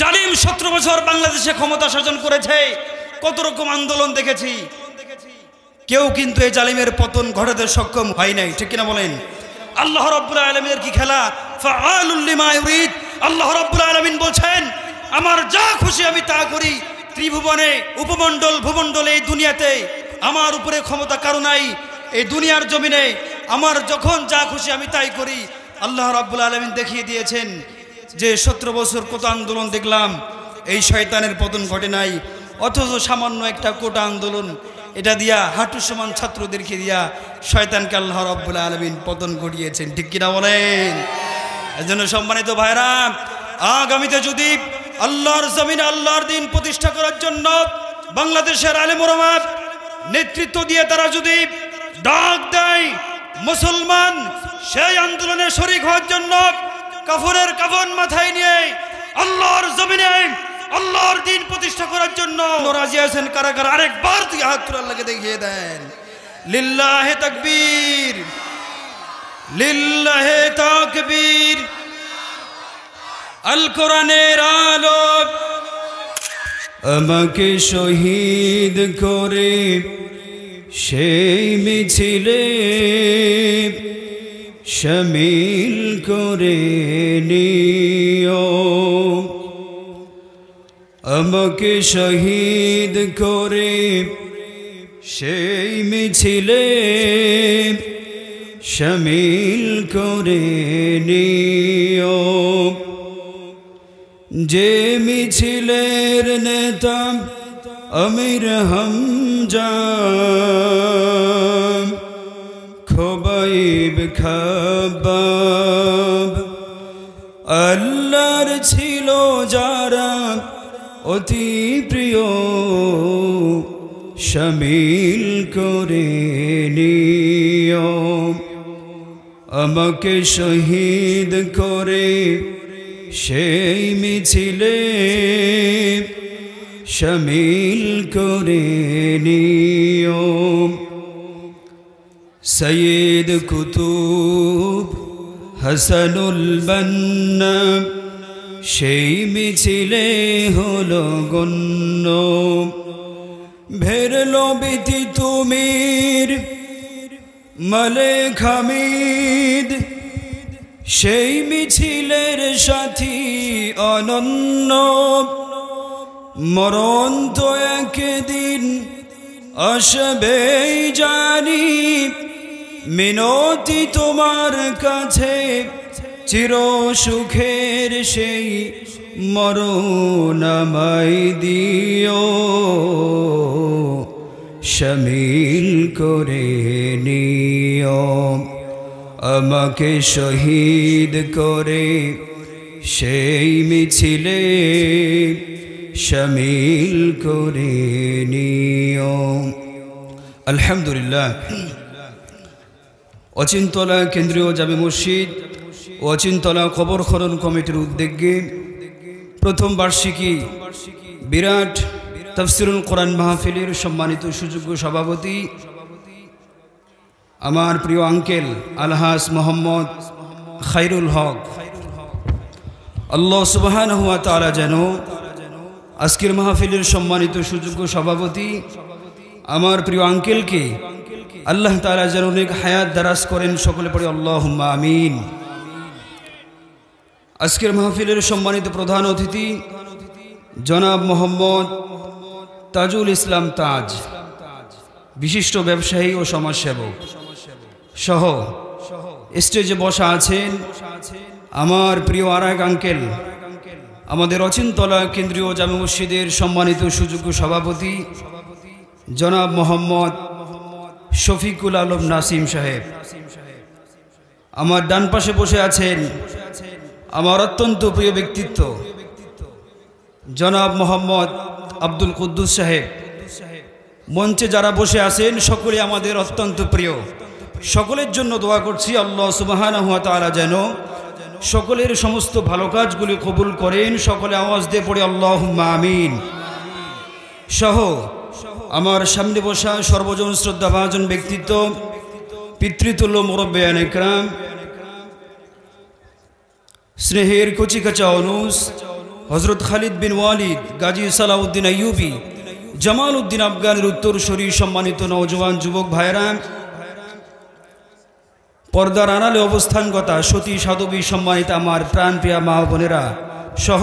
জালিম 17 বছর বাংলাদেশে ক্ষমতা শাসন করেছে, কত রকম আন্দোলন দেখেছি, কেউ কিন্তু এই জালিমের পতন ঘটাতে সক্ষম হয় নাই, ঠিক কিনা বলেন? আল্লাহ রাব্বুল আলামিনের কি খেলা, ফাআলুল লিমা ইউরিদ। আল্লাহ রাব্বুল আলামিন বলছেন, আমার যা খুশি আমি তা করি। ত্রিভুবনে উপমণ্ডল ভূমণ্ডলে এই দুনিয়াতে আমার উপরে ক্ষমতা কারো নাই। এই দুনিয়ার জমিনে আমার যখন যা খুশি আমি তাই করি। আল্লাহ রাব্বুল আলামিন দেখিয়ে দিয়েছেন যে 17 বছর কত আন্দোলন দেখলাম, এই শয়তানের পতন ঘটে নাই। অথচ সামান্য একটা কোটা আন্দোলন, এটা দিয়া হাঁটু সমান ছাত্রদেরকে দিয়া শয়তানকে আল্লাহ রাব্বুল আলামিন পতন ঘটিয়েছেন, ঠিক কিনা বলেন? এজন্য সম্মানিত ভাইরা, আগামীতে যদি আল্লাহর জমিনে আল্লাহর দিন প্রতিষ্ঠা করার জন্য বাংলাদেশের আলেম ওলামা নেতৃত্ব দিয়ে তারা যদি ডাক দেয় মুসলমান সেই আন্দোলনে শরীক হওয়ার জন্য, কাফনের কাফন মাথায় নিয়ে আল্লাহর জমিনে আল্লাহর দিন প্রতিষ্ঠা করার জন্য রাজি আছেন কারা কারা? আরেকবার তুই হাত তুলে আল্লাহকে দেখিয়ে দেন। লিল্লাহে তাকবীর, লিল্লাহে তাকবীর। আল কোরআনের আলো আমাকে শহীদ করে সেই মিছিলে শামিল করে নিও। আমাকে শহীদ করে সেই মিছিলে শামিল করে নিও। যে মিছিলের নেতা আমির হামজা, খোবাইব খাবাব, আল্লাহর ছিল যারা অতি প্রিয়, শামিল করে নিও। আমাকে শহীদ করে সেই মিছিলে শামিল করে নিও। সৈয়দ কুতুব হাসানুল বান্না সেই মিছিলে হলো গণ্য। ভেরল বিতি তুমির মালেক হামিদ সেই মিছিলের সাথী অনন্য। মরণ তো একদিন আসবেই জানি, মিনতি তোমার কাছে চির সুখের সেই মরণ আমায় দিও, শামিল করে নিও। আমাকে শহীদ করে সেই মিছিলে শামিল করে নিও। আলহামদুলিল্লাহ, অচিন্তলা কেন্দ্রীয় জামে মসজিদ ও অচিন্তলা কবর খনন কমিটির উদ্যোগে প্রথম বার্ষিকী বিরাট তাফসিরুল কোরআন মাহফিলের সম্মানিত সুযোগ্য সভাপতি আমার প্রিয় আঙ্কেল আলহাজ মোহাম্মদ খায়রুল হক, আল্লাহ সুবহানাহু ওয়া তাআলা যেন আজকের মাহফিলের সম্মানিত সুযোগ্য সভাপতি আমার প্রিয় আঙ্কেলকে আল্লাহ তাআলা যেন অনেক হায়াত দারাজ করেন, সকলে পড়ে আল্লাহুম্মা আমিন। আজকের মাহফিলের সম্মানিত প্রধান অতিথি জনাব মোহাম্মদ তাজুল ইসলাম তাজ, বিশিষ্ট ব্যবসায়ী ও সমাজসেবক সহ স্টেজে বসা আছেন আমার প্রিয় আরেক আঙ্কেল, আমাদের অচিন্তলা কেন্দ্রীয় জামে মসজিদের সম্মানিত সুযোগ্য সভাপতি জনাব মোহাম্মদ শফিকুল আলম নাসিম সাহেব। আমার ডান পাশে বসে আছেন আমার অত্যন্ত প্রিয় ব্যক্তিত্ব জনাব মোহাম্মদ আব্দুল কুদ্দুস সাহেব। মঞ্চে যারা বসে আছেন সকলে আমাদের অত্যন্ত প্রিয়, সকলের জন্য দোয়া করছি আল্লাহ সুবহানাহু ওয়া তাআলা যেন সকলের সমস্ত ভালো কাজগুলি কবুল করেন, সকলে আওয়াজ দিয়ে পড়ে আল্লাহুম্মা আমিন। সহ আমার সামনে বসা সর্বজন শ্রদ্ধাভাজন ব্যক্তিত্ব পিতৃতুল্য মুরব্বিয়ান ইকরাম, স্নেহের কচিকাচা অনুস, হযরত খালিদ বিন ওয়ালিদ, গাজী সালাউদ্দিন আইয়ুবী, জামাল উদ্দিন আফগানের উত্তরসূরি সম্মানিত নওজওয়ান যুবক ভাইরা, পর্দার আড়ালে অবস্থানগতা সতী সাধবী সম্মানিত আমার প্রাণপ্রিয়া মা বোনেরা সহ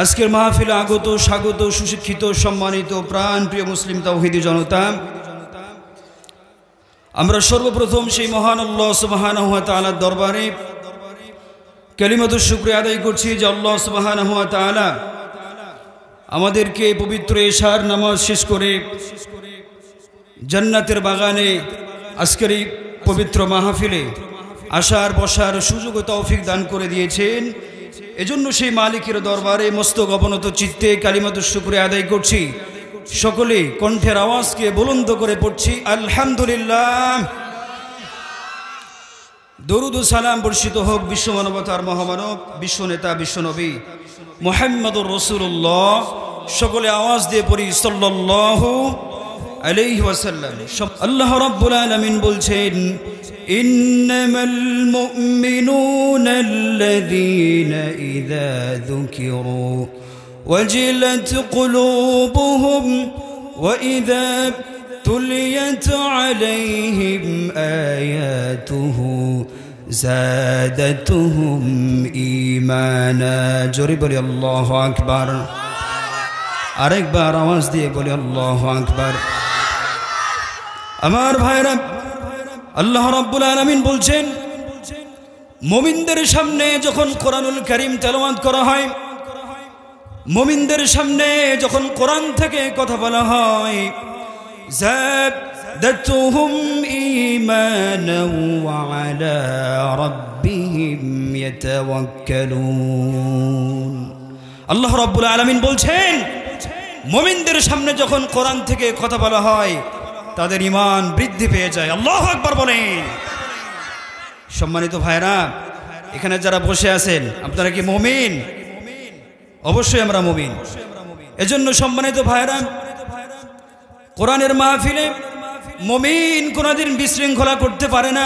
আজকের মাহফিলে আগত স্বাগত সুশিক্ষিত সম্মানিত প্রাণপ্রিয় মুসলিম তাওহীদি জনতা, আমরা সর্বপ্রথম সেই মহান আল্লাহ সুবহানাহু ওয়া তাআলার দরবারে কালিমাতুশ শুকরিয়া আদায় করছি যে আল্লাহ সুবহানাহু ওয়া তাআলা আমাদেরকে পবিত্র এশার নামাজ শেষ করে জান্নাতের বাগানে আজকের এই পবিত্র মাহফিলে আসার বসার সুযোগ ও তৌফিক দান করে দিয়েছেন। এজন্য সেই মালিকের দরবারে মস্তক অবনত চিত্তে কালিমাতুশ শুকরিয়া আদায় করছি। সকলে কণ্ঠের আওয়াজকে বুলন্দ করে পড়ছি আলহামদুলিল্লাহ। দরুদ ও সালাম বর্ষিত হোক বিশ্ব মানবতার মহামানব বিশ্বনেতা বিশ্বনবী মুহাম্মদুর রাসূলুল্লাহ। সকলে আওয়াজ দিয়ে পড়ি সাল্লাল্লাহু আলাইহি ওয়াসাল্লাম। আল্লাহ রাব্বুল আলামিন বলছেন, ইন্নামাল মুমিনুনা আল্লাযীনা ইযা যুকিরু ওয়াজিলাত কুলুবুহুম ওয়া ইযা তুলিয়াত আলাইহিম আয়াতুহু যাদাতুহুম ঈমানা। জোরে বলি আল্লাহু আকবার। আরেকবার আওয়াজ দিয়ে বলি আল্লাহু আকবার। আমার ভাইরা, আল্লাহ রাব্বুল আলামিন বলছেন, মুমিনদের সামনে যখন কোরআনুল কারীম তেলাওয়াত করা হয়, মুমিনদের সামনে যখন কোরআন থেকে কথা বলা হয়, যাদাতুহুম ঈমানাও ওয়া আলা রাব্বিহিম ইয়াতাওয়াক্কালুন। আল্লাহ রাব্বুল আলামিন বলছেন, মুমিনদের সামনে যখন কোরআন থেকে কথা বলা হয় তাদের ঈমান বৃদ্ধি পেয়ে যায়। আল্লাহু আকবার বলেন। সম্মানিত ভাইরা, এখানে যারা বসে আছেন আপনারা কি মুমিন? অবশ্যই আমরা মুমিন। এজন্য সম্মানিত ভাইরা, কোরআনের মাহফিলে মুমিন কোনদিন বিশৃঙ্খলা করতে পারে না।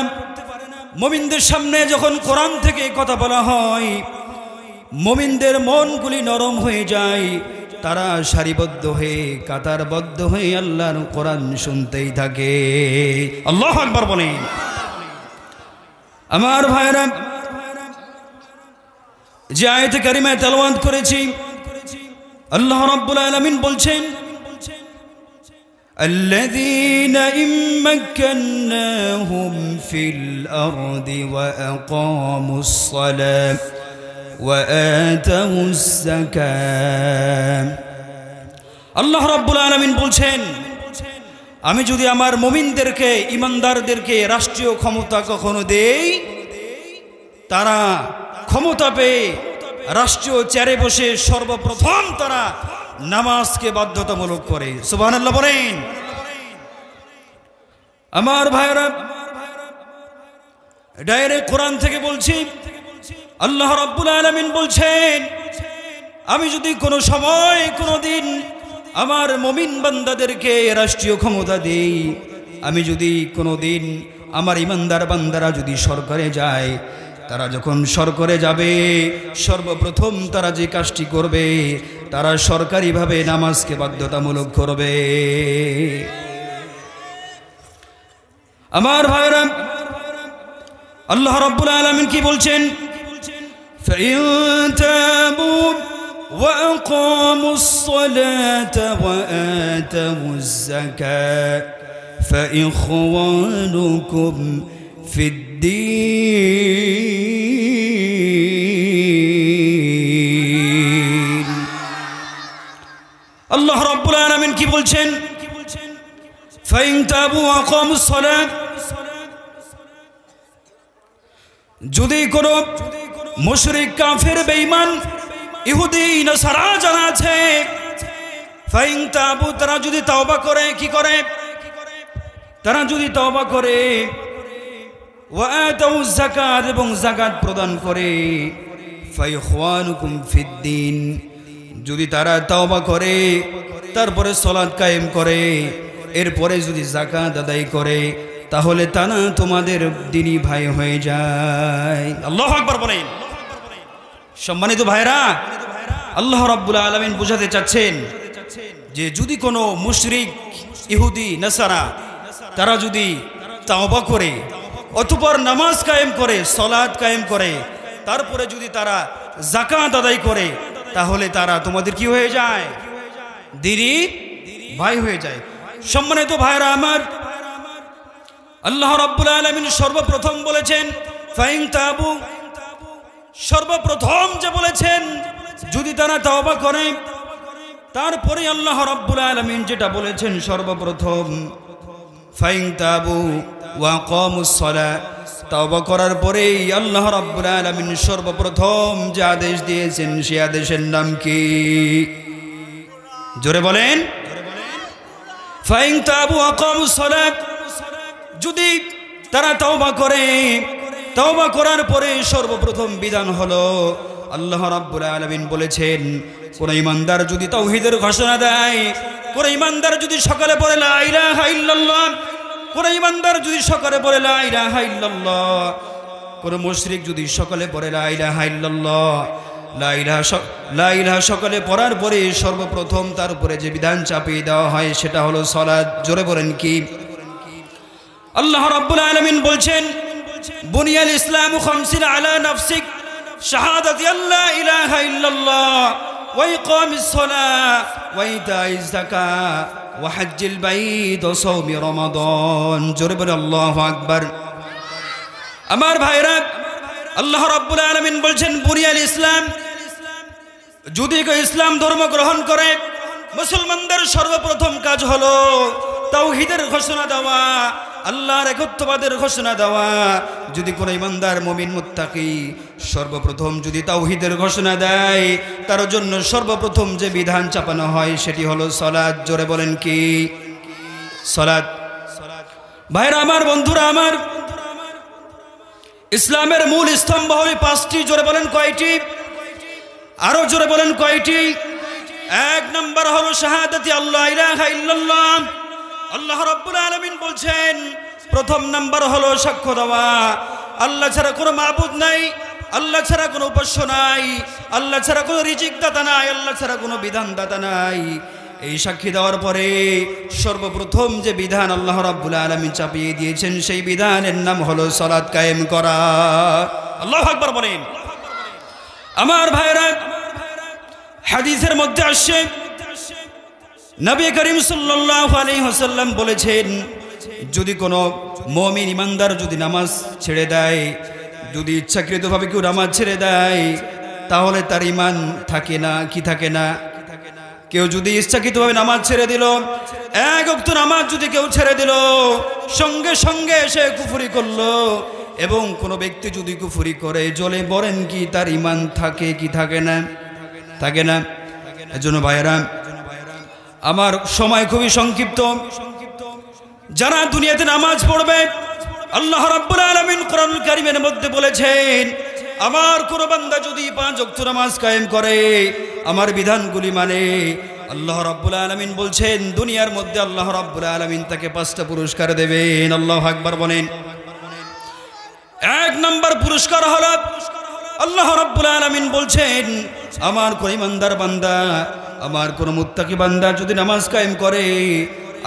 মুমিনদের সামনে যখন কোরআন থেকে কথা বলা হয়, মুমিনদের মনগুলি নরম হয়ে যায়, তারা সারিবদ্ধ হয়ে কাতারবদ্ধ হয়ে আল্লাহর কোরআন শুনতেই থাকে। আল্লাহু আকবার বলেন। আমার ভাইরা, যে আয়াতে কারিমায় তেলাওয়াত করেছি, আল্লাহ রাব্বুল আলামিন বলছেন, الذين إن مكناهم في الأرض وأقاموا الصلاة وآتوا الزكاة। আল্লাহ রাব্বুল আলামিন বলছেন, আমি যদি আমার মুমিনদেরকে ঈমানদারদেরকে রাষ্ট্রীয় ক্ষমতা কখনো দেই, তারা ক্ষমতা পেয়ে রাষ্ট্রীয় চেয়ারে বসে সর্বপ্রথম তারা নামাজকে বাধ্যতামূলক করে। সুবহানাল্লাহ বলেন। আমার ভাইরা, ডাইরেক্ট কোরআন থেকে বলছি, আল্লাহ রাব্বুল আলামিন বলছেন, আমি যদি কোনো সময় কোনো দিন আমার মুমিন বান্দাদেরকে রাষ্ট্রীয় ক্ষমতা দেই, আমি যদি কোনো দিন আমার ঈমানদার বান্দারা যদি সরকারে যায়, তারা যখন সরকারে যাবে সর্বপ্রথম তারা যে কাজটি করবে, তারা সরকারিভাবে নামাজকে বাধ্যতামূলক করবে। আমার ভাইরা, আল্লাহ রাব্বুল আলামিন কি বলছেন, فَإِن تَابُوا وَأَقَامُوا الصَّلَاةَ وَآتَوُا الزَّكَاةَ فَإِخْوَانُكُمْ فِي الدِّينِ। আল্লাহ রাব্বুল আলামিন কি বলছেন, فَإِن تَابُوا وَأَقَامُوا الصَّلَاةَ, যদি কোনো মুশরিক কাফের বেঈমান ইহুদি নাসারা যারা আছে, ফাইন তাবু, তারা যদি তওবা করে, কি করে, তারা যদি তওবা করে, ওয়া আতাউ যাকাত, এবং যাকাত প্রদান করে, ফাইখওয়ানুকুম ফিদ্দিন, যদি তারা তওবা করে তারপরে সালাত কায়েম করে, এরপরে যদি যাকাত আদায় করে, তাহলে তারা তোমাদের দ্বীনি ভাই হয়ে যায়। আল্লাহু আকবার বলেন। সম্মানিত ভাইরা, আল্লাহ রাব্বুল আলামিন বোঝাতে চাচ্ছেন যে যদি কোনো মুশরিক ইহুদি নাসারা তারা যদি তাওবা করে অতঃপর নামাজ কায়েম করে সালাত কায়েম করে তারপরে যদি তারা যাকাত আদায় করে তাহলে তারা তোমাদের কি হয়ে যায় দিনী ভাই হয়ে যায়। সম্মানিত ভাইরা আমার, আল্লাহ রাব্বুল আলামিন সর্বপ্রথম বলেছেন ফাইন তাবু, সর্বপ্রথম যে বলেছেন যদি তারা তাওবা করে, তারপরে আল্লাহ রাব্বুল আলামিন যেটা বলেছেন সর্বপ্রথম ফাইন তাবু ওয়া কামুস সালাহ, তাওবা করার পরেই আল্লাহ রাব্বুল আলামিন সর্বপ্রথম যে আদেশ দিয়েছেন সেই আদেশের নাম কি? জোরে বলেন। ফাইন তাবু ওয়া কামুস সালাহ, যদি তারা তাওবা করে, তাওবা করার পরে সর্বপ্রথম বিধান হলো আল্লাহ রাব্বুল আলামিন বলেছেন কোন ইমানদার যদি তাওহীদের ঘোষণা দেয়, কোন ইমানদার যদি সকালে বলে লা ইলাহা ইল্লাল্লাহ, কোন ইমানদার যদি সকালে বলে লা ইলাহা ইল্লাল্লাহ, কোন মুশরিক যদি সকালে বলে লা ইলাহা ইল্লাল্লাহ, লা ইলাহা সকালে পড়ার পরে সর্বপ্রথম তার উপরে যে বিধান চাপিয়ে দেওয়া হয় সেটা হলো সালাত। জোরে বলেন কি? আল্লাহ রাব্বুল আলামিন বলছেন বুনিয়াল ইসলামু খামসিন আলা নাফসিক শাহাদাতি আল্লা ইলাহা ইল্লাল্লাহ ওয়া ইকামিস সালাহ ওয়া ইতাইজ যাকাত ওয়া হজ্জিল বাইত ওয়া সাওমি রমাদান। জোরে বলে আল্লাহু আকবার। আমার ভাইরা, আল্লাহ রাব্বুল আলামিন বলছেন বুনিয়াল ইসলাম, যদি কেউ ইসলাম ধর্ম গ্রহণ করে মুসলমানদের সর্বপ্রথম কাজ হলো তাওহীদের ঘোষণা দেওয়া, আল্লাহর একত্ববাদের ঘোষণা দেওয়া। যদি কোনো ইমানদার মুমিন মুত্তাকি সর্বপ্রথম যদি তাওহীদের ঘোষণা দেয়, তার জন্য সর্বপ্রথম যে বিধান চাপানো হয় সেটি হলো সালাত। জোরে বলেন কি? সালাত। ভাইরা আমার, বন্ধুরা আমার, ইসলামের মূল স্তম্ভ হলো 5টি। জোরে বলেন কয়টি? আরো জোরে বলেন কয়টি? 1 নম্বর হলো শাহাদাতি আল্লাহ ইলাহা ইল্লাল্লাহ। আল্লাহ রাব্বুল আলামিন বলছেন প্রথম নাম্বার হলো সাক্ষ্য দেওয়া আল্লাহ ছাড়া কোনো মাবুদ নাই, আল্লাহ ছাড়া কোনো উপাস্য নাই, আল্লাহ ছাড়া কোনো রিজিক দাতা নাই, আল্লাহ ছাড়া কোনো বিধান দাতা নাই। এই সাক্ষী দেওয়ার পরে সর্বপ্রথম যে বিধান আল্লাহ রাব্বুল আলামিন চাপিয়ে দিয়েছেন সেই বিধানের নাম হলো সালাত কায়েম করা। আল্লাহু আকবার বলেন। আমার ভাইরা, হাদিসের মধ্যে আসছে নবী করিম সাল্লাল্লাহু আলাইহি ওয়াসাল্লাম বলেছেন যদি কোনো মুমিন ইমানদার যদি নামাজ ছেড়ে দেয়, যদি ইচ্ছাকৃতভাবে কেউ নামাজ ছেড়ে দেয় তাহলে তার ঈমান থাকে না। কি থাকে না? কেউ যদি ইচ্ছাকৃতভাবে নামাজ ছেড়ে দিল, 1 ওয়াক্ত নামাজ যদি কেউ ছেড়ে দিল, সঙ্গে সঙ্গে সে কুফরি করলো। এবং কোনো ব্যক্তি যদি কুফরি করে জ্বলে বলেন কি তার ঈমান থাকে কি থাকে না? থাকে না। এজন্য ভাইরা আমার, সময় খুবই সংক্ষিপ্ত। যারা দুনিয়াতে নামাজ পড়বে, আল্লাহ রাব্বুল আলামিন কোরআনুল কারীমের মধ্যে বলেছেন আমার কোন বান্দা যদি 5 ওয়াক্ত নামাজ কায়েম করে, আমার বিধানগুলি মানে, আল্লাহ রাব্বুল আলামিন বলছেন দুনিয়ার মধ্যে আল্লাহ রাব্বুল আলামিন তাকে 5টা পুরস্কার দেবেন। আল্লাহু আকবার বলেন। 1 নম্বর পুরস্কার হলো আল্লাহ রাব্বুল আলামিন বলছেন আমার কোন ইমানদার বান্দা, আমার কোন মুত্তাকি বান্দা যদি নামাজ কায়েম করে,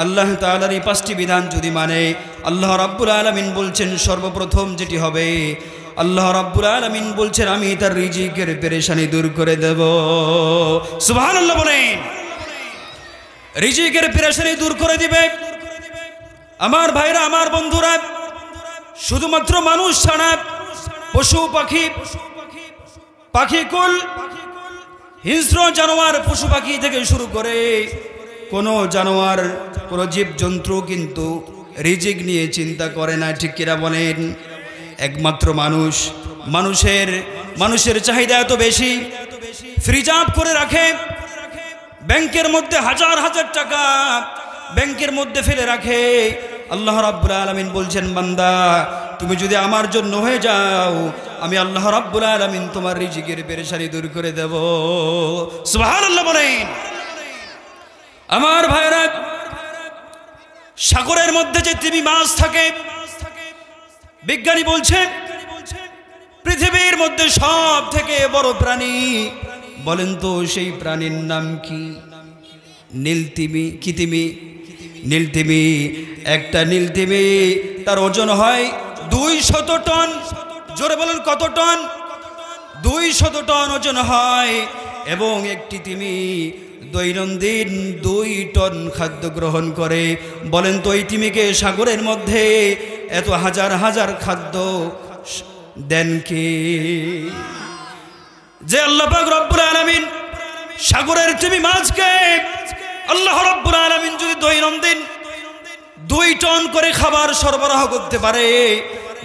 আল্লাহ তাআলার এই 5টি বিধান যদি মানে, আল্লাহ রাব্বুল আলামিন বলছেন সর্বপ্রথম যেটি হবে, আল্লাহ রাব্বুল আলামিন বলছেন আমি তার রিজিকের পেরেশানি দূর করে দেব। সুবহানাল্লাহ বলেন। রিজিকের পেরেশানি দূর করে দিবে। আমার ভাইরা, আমার বন্ধুরা, শুধুমাত্র মানুষ ছাড়া পশু পাখি, পাখিকুল, হিংস্র জানোয়ার, পশু পাখি থেকে শুরু করে কোনো জানোয়ার, কোনো জীবজন্তু কিন্তু রিজিক নিয়ে চিন্তা করে না। ঠিক কিনা বলেন? একমাত্র মানুষ। মানুষের চাহিদা এত বেশি, ফ্রিজ আপ করে রাখে, ব্যাংকের মধ্যে হাজার হাজার টাকা ব্যাংকের মধ্যে ফেলে রাখে। আল্লাহ রাব্বুল আলামিন বলছেন বান্দা তুমি যদি আমার জন্য হয়ে যাও, আমি আল্লাহ রাব্বুল আলামিন তোমার রিজিকের পেরেশানি দূর করে দেব। সুবহানাল্লাহ বলেন। আমার ভাইরা, সাগরের মধ্যে যে তিমি মাছ থাকে, বিজ্ঞানী বলছেন পৃথিবীর মধ্যে সব থেকে বড় প্রাণী বলেন তো সেই প্রাণীর নাম কি? নীলতিমি। কি তিমি? নীলতিমি। একটা নীলতিমি তার ওজন হয় 200 টন। জোরে বলেন কত টন? 200 টন ওজন হয়। এবং একটি তিমি দৈনন্দিন 2 টন খাদ্য গ্রহণ করে। বলেন তো এই তিমিকে সাগরের মধ্যে এত হাজার হাজার খাদ্য দেন কে? যে আল্লাহ পাক রব্বুল আলামিন সাগরের তিমি মাছকে আল্লাহ রব্বুল আলামিন যদি দৈনন্দিন 2 টন করে খাবার সরবরাহ করতে পারে,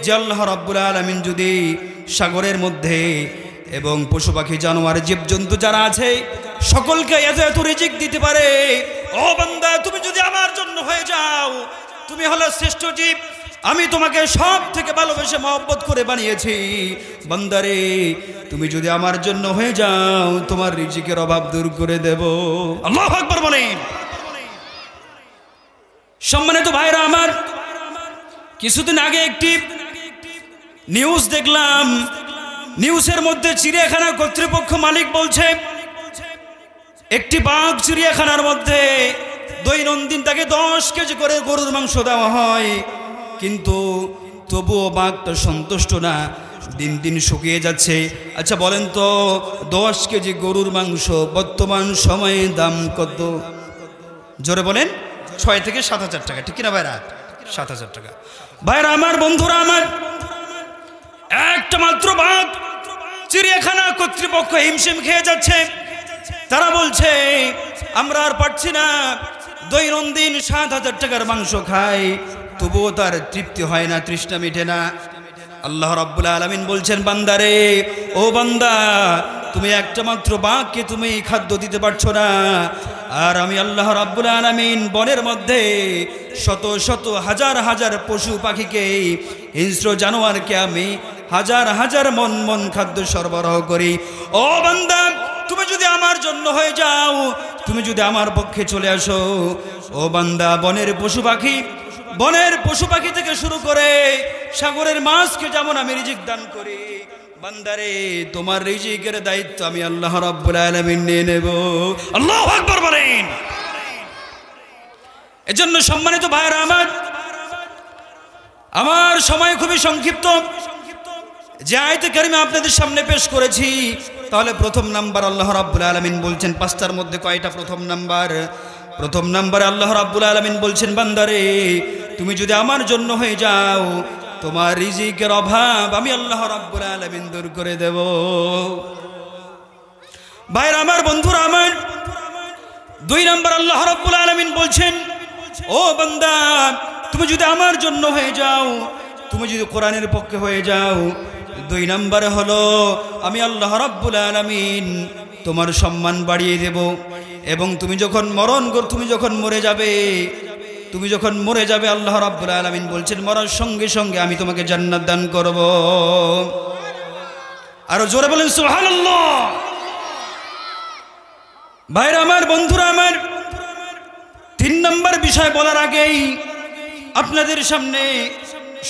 যে আল্লাহ রব্বুল আলামিন যদি সাগরের মধ্যে এবং পশু পাখি জানোয়ার জীবজন্তু যারা আছে সকলকে এত এত রিজিক দিতে পারে, ও বান্দা তুমি যদি আমার জন্য হয়ে যাও, তুমি হলো শ্রেষ্ঠ জীব, আমি তোমাকে সব থেকে ভালোবেসে মহব্বত করে বানিয়েছি, বান্দারে তুমি যদি আমার জন্য হয়ে যাও তোমার রিজিকের অভাব দূর করে দেব। আল্লাহু আকবার বলেন। সম্মানিত ভাইরা আমার, কিছুদিন আগে একটি নিউজ দেখলাম। নিউজের মধ্যে চিড়িয়াখানা কর্তৃপক্ষ মালিক বলছে একটি বাঘ চিড়িয়াখানার মধ্যে দৈনন্দিন তাকে 10 কেজি করে গরুর মাংস দেওয়া হয়, কিন্তু তবুও বাঘটা সন্তুষ্ট না, দিন দিন শুকিয়ে যাচ্ছে। আচ্ছা বলেন তো 10 কেজি গরুর মাংস বর্তমান সময়ে দাম কত? জোরে বলেন। 6 থেকে 7,000 টাকা, ঠিক কিনা ভাইরা? 7,000 টাকা। ভাইরা আমার, বন্ধুরা আমার, একটা মাত্র বাঘ চিড়িয়াখানা কর্তৃপক্ষ হিমশিম খেয়ে যাচ্ছে। তারা বলছে আমরা আর পারছি না, দৈনন্দিন 7,000 টাকার মাংস খাই, তবুও তার তৃপ্তি হয় না, তৃষ্ণা মিটে না। আল্লাহ রাব্বুল আলামিন বলছেন বান্দারে, ও বান্দা তুমি একটা মাত্র বাঘকে তুমি খাদ্য দিতে পারছো না, আর আমি আল্লাহ রাব্বুল আলামিন বনের মধ্যে শত শত হাজার হাজার পশু পাখিকে, হিংস্র জানোয়ারকে আমি হাজার হাজার মন মন খাদ্য সরবরাহ করি। ও বান্দা তুমি যদি আমার জন্য হয়ে যাও, তুমি যদি আমার পক্ষে চলে আসো, ও বান্দা বনের পশু পাখি থেকে শুরু করে সাগরের মাছকে যেমন আমি রিজিক দান করি, বান্দারে তোমার রিজিকের দায়িত্ব আমি আল্লাহ রাব্বুল আলামিন নিয়ে নেব। আল্লাহু আকবার বলেন। এজন্য সম্মানিত ভাইরা আমার সময় খুবই সংক্ষিপ্ত। যে আয়াতে কারিমা আপনাদের সামনে পেশ করেছি, তাহলে প্রথম নাম্বার আল্লাহ রাব্বুল আলামিন বলছেন 5টার মধ্যে কয়টা? প্রথম নাম্বারে আল্লাহ রাব্বুল আলামিন বলছেন বান্দারে তুমি যদি আমার জন্য হয়ে যাও, তোমার রিজিকের অভাব আমি আল্লাহ রাব্বুল আলামিন দূর করে দেব। ভাইরা আমার, বন্ধুরা আমার, 2 নাম্বার আল্লাহ রাব্বুল আলামিন বলছেন ও বান্দা তুমি যদি আমার জন্য হয়ে যাও, তুমি যদি কোরআনের পক্ষে হয়ে যাও, 2 নম্বরে হলো আমি আল্লাহ রাব্বুল আলামিন তোমার সম্মান বাড়িয়ে দেব। এবং তুমি যখন মরে যাবে আল্লাহ রাব্বুল আলামিন বলছেন মরার সঙ্গে সঙ্গে আমি তোমাকে জান্নাত দান করব। আরো জোরে বলেন সুবহানাল্লাহ। ভাইরা আমার, বন্ধুরা আমার, 3 নম্বর বিষয় বলার আগেই আপনাদের সামনে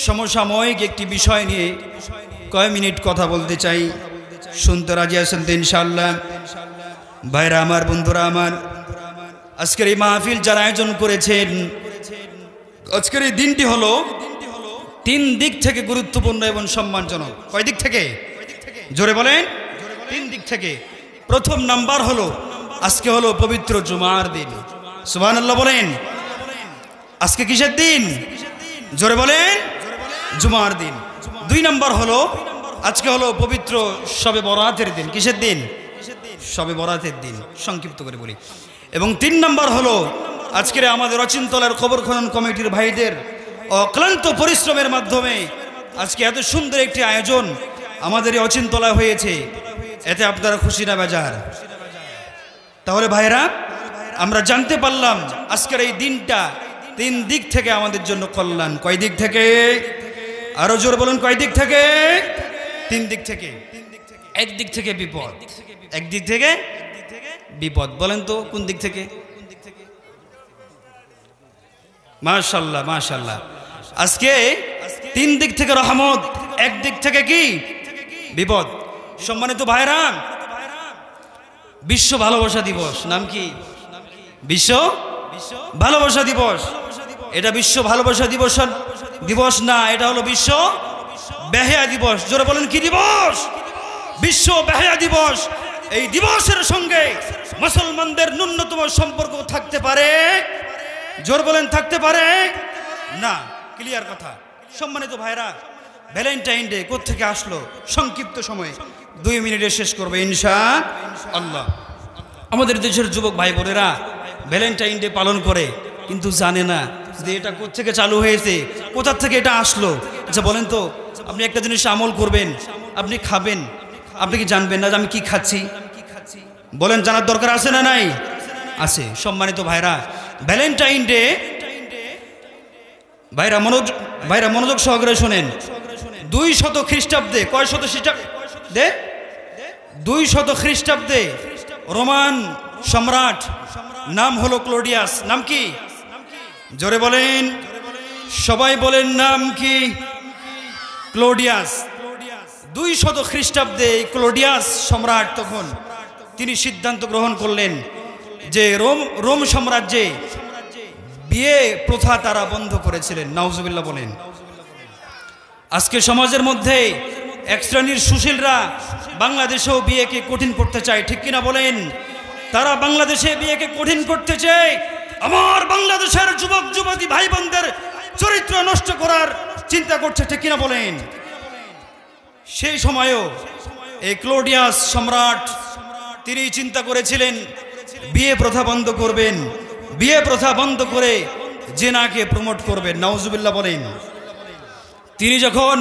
সমসাময়িক একটি বিষয় নিয়ে কয় মিনিট কথা বলতে চাই। শুনতে রাজি আছেন তো ইনশাআল্লাহ? ভাইরা আমার, বন্ধুরা আমার, আজকের এই মাহফিল যারা আয়োজন করেছেন, আজকের এই দিনটি হলো 3 দিক থেকে গুরুত্বপূর্ণ এবং সম্মানজনক। কয় দিক থেকে? জোরে বলেন। 3 দিক থেকে। প্রথম নাম্বার হলো আজকে হলো পবিত্র জুমার দিন। সুবহানাল্লাহ বলেন। আজকে কিসের দিন? জোরে বলেন। জুমার দিন। 2 নম্বর হলো আজকে হলো পবিত্র শবে বরাতের দিন। কিসের দিন? শবে বরাতের দিন, সংক্ষিপ্ত করে বলি। এবং 3 নম্বর হলো আজকের আমাদের অচিন্তলার খবর খনন কমিটির ভাইদের অক্লান্ত পরিশ্রমের মাধ্যমে আজকে এত সুন্দর একটি আয়োজন আমাদের এই অচিন্তলায় হয়েছে। এতে আপনারা খুশি না বেজার? তাহলে ভাইরা আমরা জানতে পারলাম আজকের এই দিনটা 3 দিক থেকে আমাদের জন্য কল্যাণ। কয় দিক থেকে? আরো জোর বলুন, কয় দিক থেকে? 3 দিক থেকে। একদিক থেকে বিপদ, একদিক থেকে বিপদ। বলেন তো কোন দিক থেকে? মাশাআল্লাহ, মাশাআল্লাহ। আজকে 3 দিক থেকে রহমত, একদিক থেকে কি? বিপদ। সম্মানিত ভাইরা, বিশ্ব ভালোবাসা দিবস। নাম কি? বিশ্ব ভালোবাসা দিবস। এটা বিশ্ব ভালোবাসা দিবস না, এটা হলো বিশ্ব বেহায়া দিবস। জোরে বলেন কি দিবস? বিশ্ব বেহায়া দিবস। এই দিবসের সঙ্গে মুসলমানদের ন্যূনতম সম্পর্ক থাকতে পারে? জোর বলেন থাকতে পারে না। ক্লিয়ার কথা। সম্মানিত ভাইরা, ভ্যালেন্টাইন ডে কোত্থেকে আসলো? সংক্ষিপ্ত সময়ে 2 মিনিটে শেষ করবে ইনশাআল্লাহ। আমাদের দেশের যুবক ভাই বোনেরা ভ্যালেন্টাইন ডে পালন করে, কিন্তু জানে না যে এটা কোত্থেকে চালু হয়েছে, কোথা থেকে এটা আসলো। আচ্ছা বলেন তো, আপনি একটা জিনিস আমল করবেন, আপনি খাবেন, আপনি কি জানবেন না যে আমি কি খাচ্ছি? বলেন, জানার দরকার আছে না নাই? আছে। সম্মানিত ভাইরা, ভ্যালেন্টাইন ডে ভাইরা মনোযোগ সহকারে শোনেন। 200 খ্রিস্টাব্দে, কয় শত খ্রিস্টাব্দে? 200 খ্রিস্টাব্দে রোমান সম্রাট, নাম হলো ক্লোডিয়াস। নাম কি? জোরে বলেন, সবাই বলেন, নাম কি? ক্লোডিয়াস। 200 খ্রিস্টাব্দে ক্লোডিয়াস সম্রাট তখন তিনি সিদ্ধান্ত গ্রহণ করলেন যে রোম সাম্রাজ্যে বিয়ে প্রথা তারা বন্ধ করেছিলেন। নাউজুবিল্লাহ বলেন। আজকে সমাজের মধ্যে এক শ্রেণীর সুশীলরা বাংলাদেশেও বিয়েকে কঠিন করতে চায়, ঠিক কিনা বলেন? তারা বাংলাদেশে বিয়েকে কঠিন করতে চায়, আমার বাংলাদেশের যুবক যুবতী ভাই বোনদের চরিত্র নষ্ট করার চিন্তা করছে, ঠিক কিনা বলেন? সেই সময়ও এই ক্লোডিয়াস সম্রাট তিনি চিন্তা করেছিলেন বিয়ে প্রথা বন্ধ করবেন, বিয়ে প্রথা বন্ধ করে জিনাকে প্রমোট করবেন। নাউজুবিল্লাহ বলেন। তিনি যখন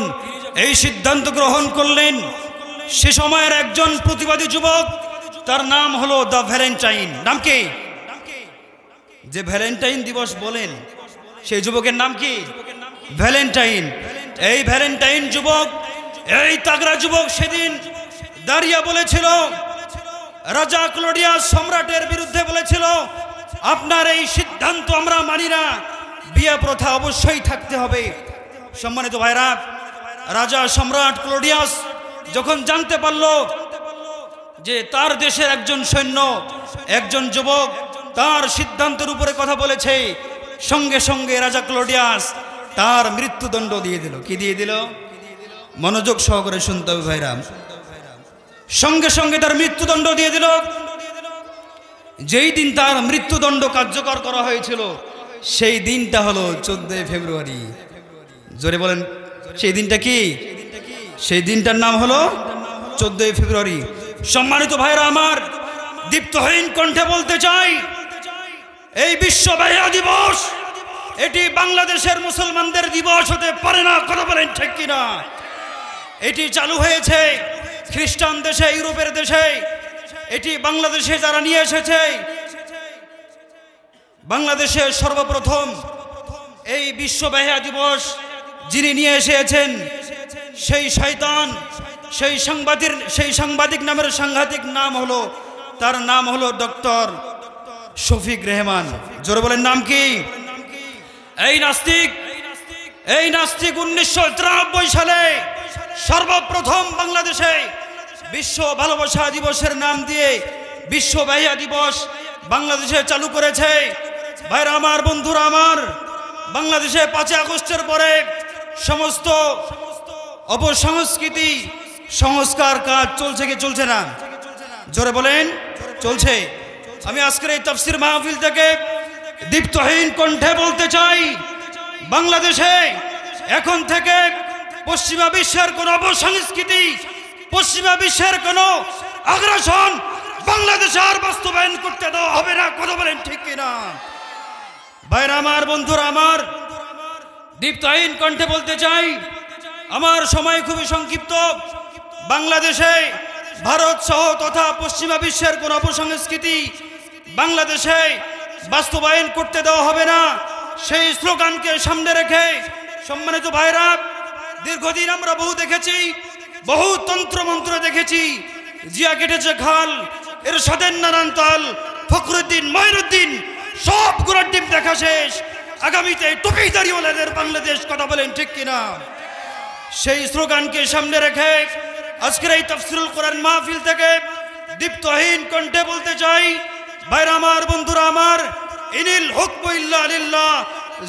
এই সিদ্ধান্ত গ্রহণ করলেন, সে সময়ের একজন প্রতিবাদী যুবক, তার নাম হলো দ্য ভ্যালেন্টাইন। নাম কি? যে ভ্যালেন্টাইন দিবস বলেন, সেই যুবকের নাম কি? ভ্যালেন্টাইন। এই ভ্যালেন্টাইন যুবক, এই তাগড়া যুবক সেদিন দাঁড়িয়ে বলেছিল, রাজা ক্লোডিয়াস সম্রাটের বিরুদ্ধে বলেছিল, আপনার এই সিদ্ধান্ত আমরা মানি না, বিয়ে প্রথা অবশ্যই থাকতে হবে। সম্মানিত ভাইরা, রাজা সম্রাট ক্লোডিয়াস যখন জানতে পারল যে তার দেশের একজন সৈন্য, একজন যুবক তার সিদ্ধান্তের উপরে কথা বলেছে, সঙ্গে সঙ্গে রাজা ক্লোডিয়াস তার মৃত্যুদণ্ড দিয়ে দিল। কি দিয়ে দিল? মনোযোগ সহকারে শুনতে হবে ভাইরা। সঙ্গে সঙ্গে তার মৃত্যুদণ্ড দিয়ে দিল। যেই দিন তার মৃত্যুদণ্ড কার্যকর করা হয়েছিল, সেই দিনটা হলো 14 ফেব্রুয়ারি। জোরে বলেন, সেই দিনটা কি? সেই দিনটার নাম হলো 14 ফেব্রুয়ারি। সম্মানিত ভাইরা আমার, দীপ্তহীন কণ্ঠে বলতে চাই, এই বিশ্ব বেহায়া দিবস এটি বাংলাদেশের মুসলমানদের দিবস হতে পারে না। কথা বলেন ঠিক কিনা? এটি চালু হয়েছে খ্রিস্টান দেশে, ইউরোপের দেশে। এটি বাংলাদেশে যারা নিয়ে এসেছে, বাংলাদেশে সর্বপ্রথম এই বিশ্ব বেহায়া দিবস যিনি নিয়ে এসেছেন, সেই শয়তান, সেই সাংবাদিক নামের সাংঘাতিক নাম হলো, তার নাম হলো ডক্টর শফিক রেহমান। জোরে বলেন, নাম কি? এই নাস্তিক 1993 সালে সর্বপ্রথম বাংলাদেশে বিশ্ব ভালোবাসা দিবসের নাম দিয়ে বিশ্ব বেহায়া দিবস বাংলাদেশে চালু করেছে। ভাইরা আমার, বন্ধুরা আমার, বাংলাদেশে 5 আগস্টের পরে সমস্ত অপসংস্কৃতি সংস্কার কাজ চলছে কি চলছে না? জোরে বলেন, চলছে। আমি আজকের এই তাফসীর মাহফিল থেকে দীপ্তহীন কণ্ঠে বলতে চাই, বাংলাদেশে এখন থেকে পশ্চিমা বিশ্বের কোন অপসংস্কৃতি, পশ্চিমা বিশ্বের কোন আগ্রাসন বাংলাদেশে আর বাস্তবায়ন করতে দেওয়া হবে না। কথা বলেন ঠিক কিনা? ভাইরা আমার, বন্ধুরা আমার, দীপ্তহীন কণ্ঠে বলতে চাই, আমার সময় খুবই সংক্ষিপ্ত। বাংলাদেশে ভারত সহ তথা পশ্চিমা বিশ্বের কোন অপসংস্কৃতি বাংলাদেশে বাস্তবায়ন করতে দেওয়া হবে না, সেই স্লোগানকে সামনে রেখে সম্মানিত ভাইরা, দীর্ঘদিন আমরা বহু দেখেছি, বহু তন্ত্রমন্ত্র দেখেছি, জিয়া কেটেছে খাল, এর সাদের নানান তাল, ফখরুদ্দিন, মঈনুদ্দিন সব গুড়ার ডিম দেখা শেষ, আগামীতে টুপি দাড়িওয়ালাদের বাংলাদেশ। কথা বলেন ঠিক কিনা? সেই স্লোগানকে সামনে রেখে আজকের এই তাফসীরুল কোরআন মাহফিল থেকে দীপ্তহীন কণ্ঠে বলতে চাই, ভাইরা আমার, বন্ধুরা আমার, ইনিল হুকমু ইল্লা লিল্লাহ,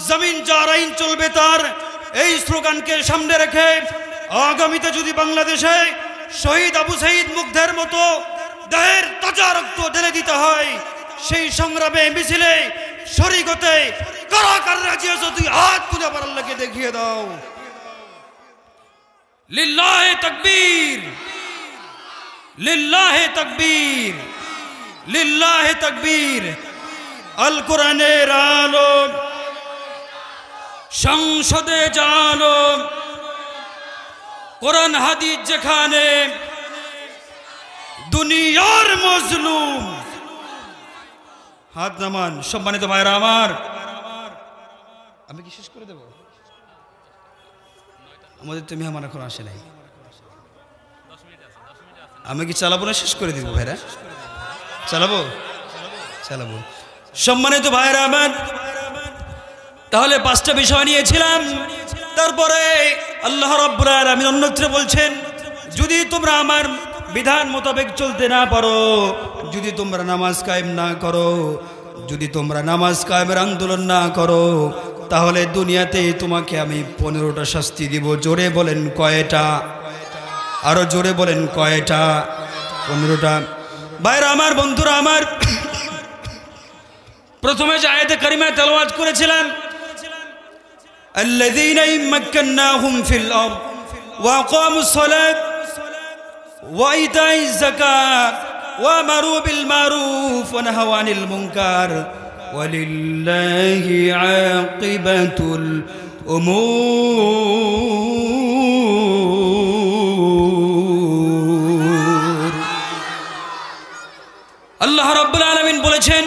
জমিন যার আইন চলবে তার, এই স্লোগানকে সামনে রেখে আগামীতে যদি বাংলাদেশে শহীদ আবু সাঈদ মুগ্ধের মতো দেহের তাজা রক্ত ঢেলে দিতে হয়, সেই সংগ্রামে মিছিলে শরীক হতে কারা কারা রাজি আছো? তুই হাত তুলে আবার আল্লাহকে দেখিয়ে দাও। লিল্লাহে তাকবীর, লিল্লাহে তাকবীর, লিল্লাহে তাকবীর। আল কোরআনের আলো, সংসদে জানো, কোরআন হাদিস যেখানে, দুনিয়ার মজলুম। হাত নামান। সম্মানিত ভাইরা আমার, আমি কি শেষ করে দেব? আমাদের তো মেহমান এখন আসে নাই, আমি কি চালাবো না শেষ করে দিব? ভাইরা চালাবো, চালাবো। সম্মানিত ভাইরা আমার, তাহলে 5টা বিষয় নিয়েছিলাম। তারপরে আল্লাহ রাব্বুল আলামিন অন্যত্র বলছেন, যদি তোমরা আমার বিধান মোতাবেক চলতে না পারো, যদি তোমরা নামাজ কায়েম না করো, যদি তোমরা নামাজ কায়েমের আন্দোলন না করো, তাহলে দুনিয়াতে তোমাকে আমি 15টা শাস্তি দিব। জোরে বলেন কয়টা? আরো জোরে বলেন কয়টা? 15টা। ভাইরা আমার, বন্ধুরা আমার, প্রথমে যে আয়াতে কারিমা তেলাওয়াত করেছিলাম, الذين مكناهم في الأرض وأقاموا الصلاة وإيتاء الزكاة وأمروا بالمعروف ونهوا عن المنكر ولله عاقبة الأمور। আল্লাহ রাব্বুল আলামিন বলেছেন,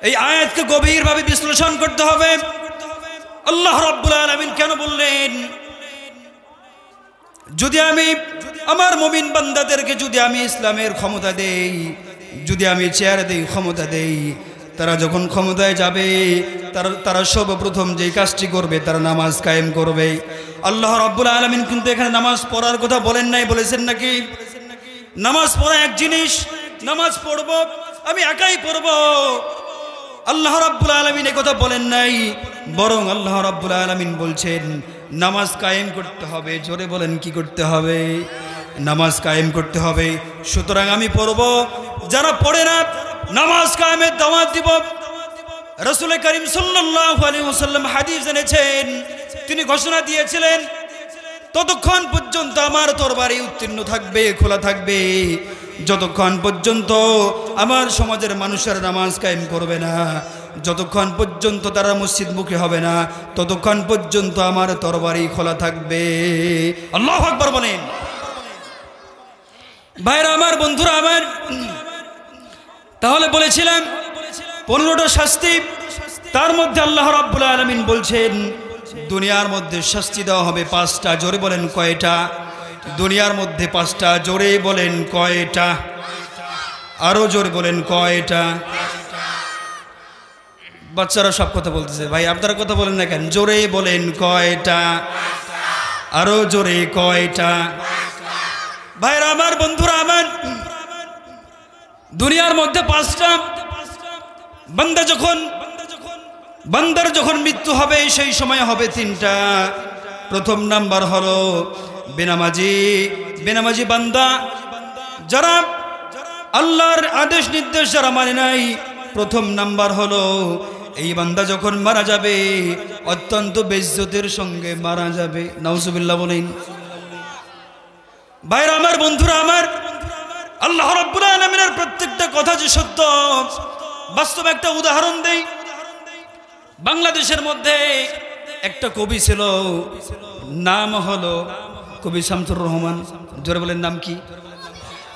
এই আয়াতকে গভীরভাবে বিশ্লেষণ করতে হবে। আল্লাহ রাব্বুল আলামিন কেন বললেন, যদি আমি আমার মুমিন বান্দাদেরকে যদি আমি ইসলামের ক্ষমতা দেই, যদি আমি চেয়ার দেই, ক্ষমতা দেই, তারা যখন ক্ষমতায় যাবে তারা সর্বপ্রথম যে কাজটি করবে তারা নামাজ কায়েম করবে। আল্লাহ রাব্বুল আলামিন কিন্তু এখানে নামাজ পড়ার কথা বলেন নাই, বলেছেন নাকি? নামাজ পড়া এক জিনিস, নামাজ পড়ব আমি একাই পড়ব, আল্লাহ রাব্বুল আলামিন এই কথা বলেন নাই। বরং আল্লাহ রাব্বুল আলামিন বলছেন নামাজ কায়েম করতে হবে। জোরে বলেন কি করতে হবে? নামাজ কায়েম করতে হবে। সুতরাং আমি পড়ব, যারা পড়ে না নামাজ কায়েমের দাওয়াত দিব। রাসূল করিম সাল্লাল্লাহু আলাইহি ওয়াসাল্লাম হাদিস এনেছেন, তিনি ঘোষণা দিয়েছিলেন, ততক্ষণ পর্যন্ত আমার তরবারি উত্তীর্ণ থাকবে, খোলা থাকবে, যতক্ষণ পর্যন্ত আমার সমাজের মানুষের নামাজ কায়েম করবে না, যতক্ষণ পর্যন্ত তারা মসজিদমুখী হবে না, ততক্ষণ পর্যন্ত আমার তরবারি খোলা থাকবে। আল্লাহু আকবার বলেন। ভাইরা আমার, বন্ধুরা আমার, তাহলে বলেছিলাম 15টা শাস্তি, তার মধ্যে আল্লাহ রাব্বুল আলামিন বলছেন দুনিয়ার মধ্যে শাস্তি দেওয়া হবে 5টা। জোরে বলেন কয়টা? দুনিয়ার মধ্যে 5টা। জোরে বলেন কয়টা? আরো জোরে বলেন কয়টা? বাচ্চারা সব কথা বলতেছে, ভাই আপনারা কথা বলেন না কেন? জোরে বলেন কয়টা? আরো জোরে কয়টা? ভাইরা আমার, বন্ধুরা আমার, দুনিয়ার মধ্যে 5টা। বান্দার যখন মৃত্যু হবে সেই সময় হবে 3টা। প্রথম নাম্বার হলো বেনামাজি বান্দা, যারা আল্লাহর আদেশ নির্দেশ যারা মানে নাই। প্রথম নাম্বার হলো এই বান্দা যখন মারা যাবে অত্যন্ত বেইজ্জতের সঙ্গে মারা যাবে। নাউজুবিল্লাহ বলেন। ভাইরা আমার, বন্ধুরা আমার, আল্লাহ রাব্বুল আলামিনের প্রত্যেকটা কথা যে সত্য, বাস্তব একটা উদাহরণ দেই। বাংলাদেশের মধ্যে একটা কবি ছিল, নাম হলো কবি শামসুর রহমান। জোরে বলেন নাম কি?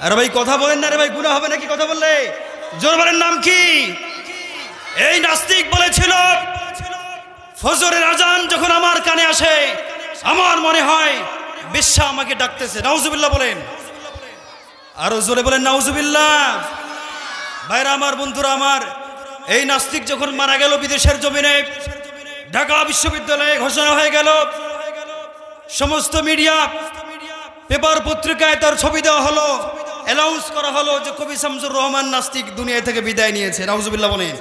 আরে ভাই কথা বলেন না রে ভাই, গুনাহ হবে নাকি কথা বললে? জোরে বলেন নাম কি? এই নাস্তিক বলেছিল, ফজরের আজান যখন আমার কানে আসে আমার মনে হয় বিশ্বা আমাকে ডাকতেছে। নাউজুবিল্লাহ বলেন। আরো জোরে বলেন নাউজুবিল্লাহ। ভাইরা আমার, বন্ধুরা আমার, এই নাস্তিক যখন মারা গেল বিদেশের জমিনে, ঢাকা বিশ্ববিদ্যালয়ে ঘোষণা হয়ে গেল, সমস্ত মিডিয়া পেপার পত্রিকায় তার ছবি দেওয়া হলো, অ্যানাউন্স করা হলো যে কবি শামসুর রহমান নাস্তিক দুনিয়া থেকে বিদায় নিয়েছে। নাউজুবিল্লাহ বলেন।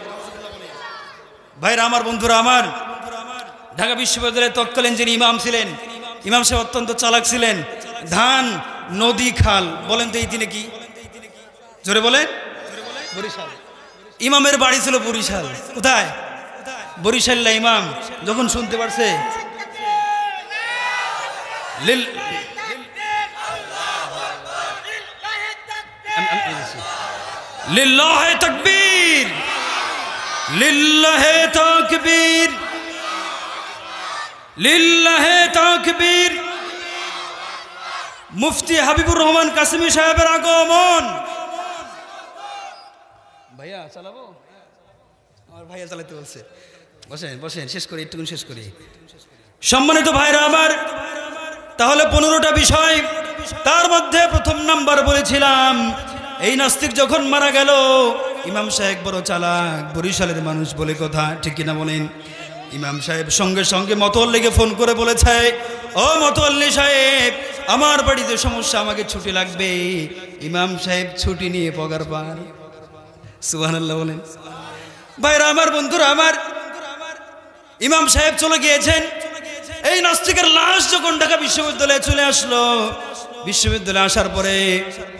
ভাইরা আমার, বন্ধুরা আমার, ঢাকা বিশ্ববিদ্যালয়ের তৎকালীন যিনি ইমাম ছিলেন, ইমাম সাহেব অত্যন্ত চালাক ছিলেন। ধান, নদী, খাল, বলেন তো এই তিনে কি? জোরে বলেন। বরিশাল। ইমামের বাড়ি ছিল বরিশাল। কোথায়? বরিশাল্লা। ইমাম যখন শুনতে পারছে লিল্লাহে তাকবীর, লিল্লাহে তাকবীর, লিল্লাহে তাকবীর, মুফতি হাবিবুর রহমান কাসেমী সাহেবের আগমন। ভাইয়া চালাবো? আমার ভাইয়া চালাতে বলছে। বসেন বসেন, শেষ করি, একটু শেষ করি। সম্মানিত ভাইরা আমার, তাহলে 15টা বিষয়, তার মধ্যে প্রথম নাম্বার বলেছিলাম, এই নাস্তিক যখন মারা গেল, ইমাম সাহেব বড় চালাক, বরিশালের মানুষ বলে কথা, ঠিক কিনা বলেন? ইমাম সাহেব সঙ্গে সঙ্গে মতোয়াল্লিকে ফোন করে বলেছে, ও মতোয়াল্লি সাহেব, আমার বাড়িতে সমস্যা, আমাকে ছুটি লাগবে। ইমাম সাহেব ছুটি নিয়ে পগার পান। সুবহানাল্লাহ বলেন। ভাইরা আমার, বন্ধুরা আমার, ইমাম সাহেব চলে গিয়েছেন। এই নাস্তিকের লাশ যখন ঢাকা বিশ্ববিদ্যালয়ে চলে আসলো, বিশ্ববিদ্যালয়ে আসার পরে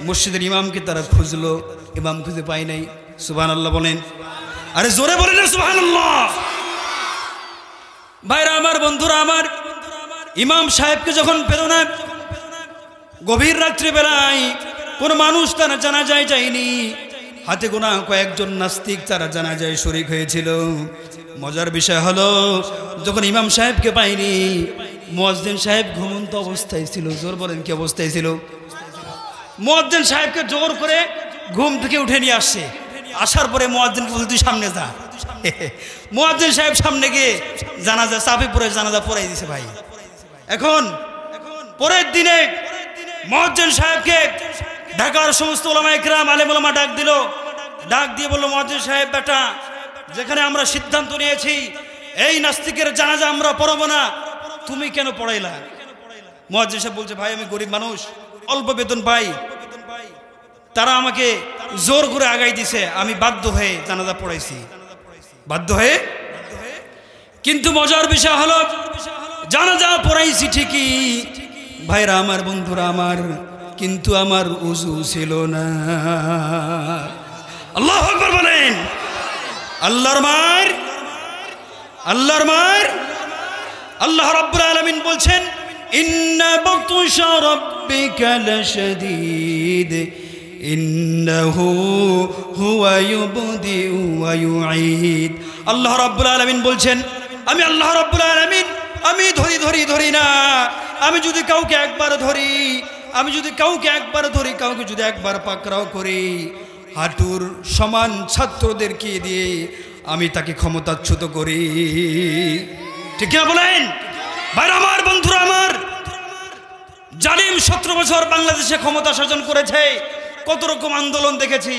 মসজিদের ইমামকে তারা খুঁজলো, ইমাম খুঁজে পায় নাই। সুবহানাল্লাহ বলেন। আরে জোরে বলেন না সুবহানাল্লাহ। ভাইরা আমার, বন্ধুরা আমার, ইমাম সাহেবকে যখন পেল না, গভীর রাত্রিবেলায় কোন মানুষ তারা জানাজায় যায়নি, হাতে গোনা কয়েকজন নাস্তিক তারা জানাজায় শরীক হয়েছিল। মজার বিষয় হলো, যখন ইমাম সাহেবকে পাইনি, মুয়াজ্জিন সাহেব ঘুমন্ত অবস্থায় ছিল। জোর বলেন, কি অবস্থায় ছিল? মুয়াজ্জিন সাহেবকে জোর করে ঘুম থেকে উঠে নিয়ে আসছে। আসার পরে মুয়াজ্জিনকে বলছে, তুই সামনে যা। মুয়াজ্জিন সাহেব সামনে গিয়ে জানাজা চাপে পড়ে জানাজা পড়াই দিছে। ভাই, এখন পরের দিনে মুয়াজ্জিন সাহেবকে ঢাকার সমস্ত উলামায়ে কেরাম, আলেম ওলামা ডাক দিল। ডাক দিয়ে বলল, মুয়াজ্জিন সাহেব বেটা, যেখানে আমরা সিদ্ধান্ত নিয়েছি এই নাস্তিকের জানাজা আমরা পড়াবো না, তুমি কেন পড়াইলা? মুয়াজ্জিন সাহেব বলছে, ভাই আমি গরিব মানুষ, অল্প বেতন পাই, তারা আমাকে জোর করে আগাই দিছে, আমি বাধ্য হয়ে জানাজা পড়াইছি, বাধ্য হয়ে। কিন্তু মজার বিষয় হলো, জানাজা পড়াইছি ঠিকই ভাইরা আমার, বন্ধুরা আমার, কিন্তু আমার উযু ছিল না। আল্লাহু আকবার বলেন। আল্লাহর মার, আল্লাহর মার। আল্লাহ রাব্বুল আলামিন বলছেন, ইন্না বাতুশা রাব্বিকা লাশাদীদ ইন্নাহু হুয়া ইউবদিউ ওয়া ইউঈদ। আল্লাহ রাব্বুল আলামিন বলছেন, আমি আল্লাহ রাব্বুল আলামিন, আমি ধরি না। আমি যদি কাউকে একবার ধরি, আমি যদি কাউকে একবার ধরি, কাউকে যদি একবার পাকড়াও করি, হাঁটুর সমান ছাত্রদেরকে দিয়ে আমি তাকে ক্ষমতাচ্যুত করি। ঠিক না বলেন? ভাইরা আমার, বন্ধুরা আমার, জালিম 17 বছর বাংলাদেশে ক্ষমতা শাসন করেছে। কত রকম আন্দোলন দেখেছি,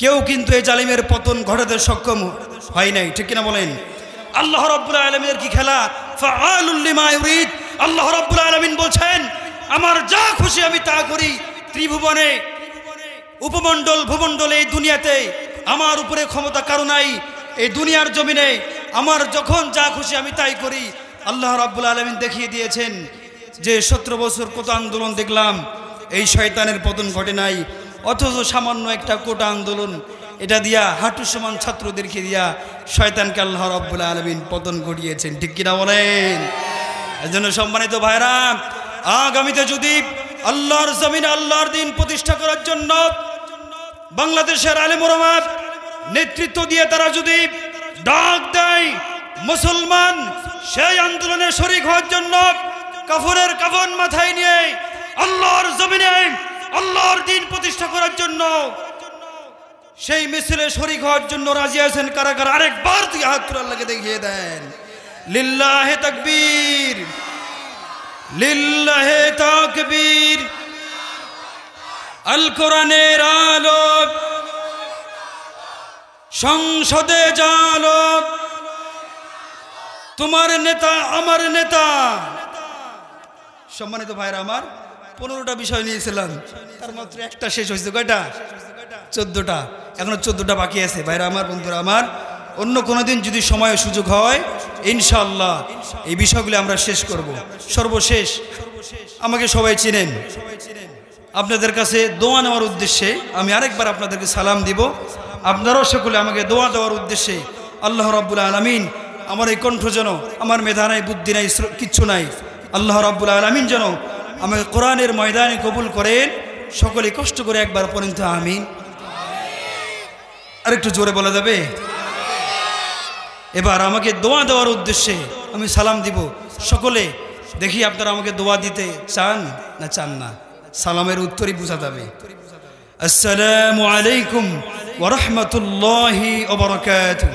কেউ কিন্তু এই জালিমের পতন ঘটাতে সক্ষম হয় নাই। ঠিক কিনা বলেন? আল্লাহ রাব্বুল আলামিনের কি খেলা, ফাআলুল লিমা ইউরিদ। আল্লাহ রাব্বুল আলামিন বলছেন, আমার যা খুশি আমি তা করি। ত্রিভুবনে, উপমণ্ডল, ভূমণ্ডলে, এই দুনিয়াতে আমার উপরে ক্ষমতা কারো নাই। এই দুনিয়ার জমিনে আমার যখন যা খুশি আমি তাই করি। আল্লাহ রাব্বুল আলামিন দেখিয়ে দিয়েছেন যে 17 বছর কত আন্দোলন দেখলাম, এই শয়তানের পতন ঘটে নাই। অথচ সামান্য একটা কোটা আন্দোলন, এটা দিয়া হাঁটু সমান ছাত্রদেরকে দিয়া শয়তানকে আল্লাহ রাব্বুল আলামিন পতন ঘটিয়েছেন। ঠিক কিনা বলেন? এজন্য সম্মানিত ভাইরা, আগামীতে যদি আল্লাহর জমিনে আল্লাহর দ্বীন প্রতিষ্ঠা করার জন্য বাংলাদেশের আলেম ওলামা নেতৃত্ব দিয়ে তারা যদি ডাক দেয় মুসলমান সেই আন্দোলনে শরীক হওয়ার জন্য, কাফনের কাফন মাথায় নিয়ে আল্লাহর জমিনে আল্লাহর দ্বীন প্রতিষ্ঠা করার জন্য সেই মিছিলে শরীক হওয়ার জন্য রাজি আছেন কারা কারা? আরেকবার তুই হাত তুলে আল্লাহকে দেখিয়ে দেন। লিল্লাহে তাকবীর, লিল্লাহে তাকবীর। আল কোরআনের আলো সংসদে জালো, তোমার নেতা আমার নেতা। সম্মানিত ভাইরা আমার, 15টা বিষয় নিয়েছিলাম, তার মাত্র একটা শেষ হয়েছে। কয়টা? 14টা। এখনো 14টা বাকি আছে। ভাইরা আমার, বন্ধুরা আমার, অন্য কোনো দিন যদি সময় সুযোগ হয় ইনশাআল্লাহ এই বিষয়গুলি আমরা শেষ করব। সর্বশেষ, আমাকে সবাই চিনেন, আপনাদের কাছে দোয়া নেওয়ার উদ্দেশ্যে আমি আরেকবার আপনাদেরকে সালাম দিব। আপনারাও সকলে আমাকে দোয়া দেওয়ার উদ্দেশ্যে আল্লাহ রাব্বুল আলামিন আমার এই কণ্ঠ যেন, আমার মেধা নাই, বুদ্ধি নাই, কিচ্ছু নাই, আল্লাহ রাব্বুল আলামিন যেন আমাকে কোরআনের ময়দানে কবুল করেন। সকলে কষ্ট করে একবার পড়েন তো আমিন। আরেকটু জোরে বলা যাবে? এবার আমাকে দোয়া দেওয়ার উদ্দেশ্যে আমি সালাম দিব। সকলে দেখি আপনারা আমাকে দোয়া দিতে চান না চান না? সালামের উত্তরই বোঝা যাবে। আসসালামু আলাইকুম ওয়া রাহমাতুল্লাহি ওয়া বারাকাতুহু।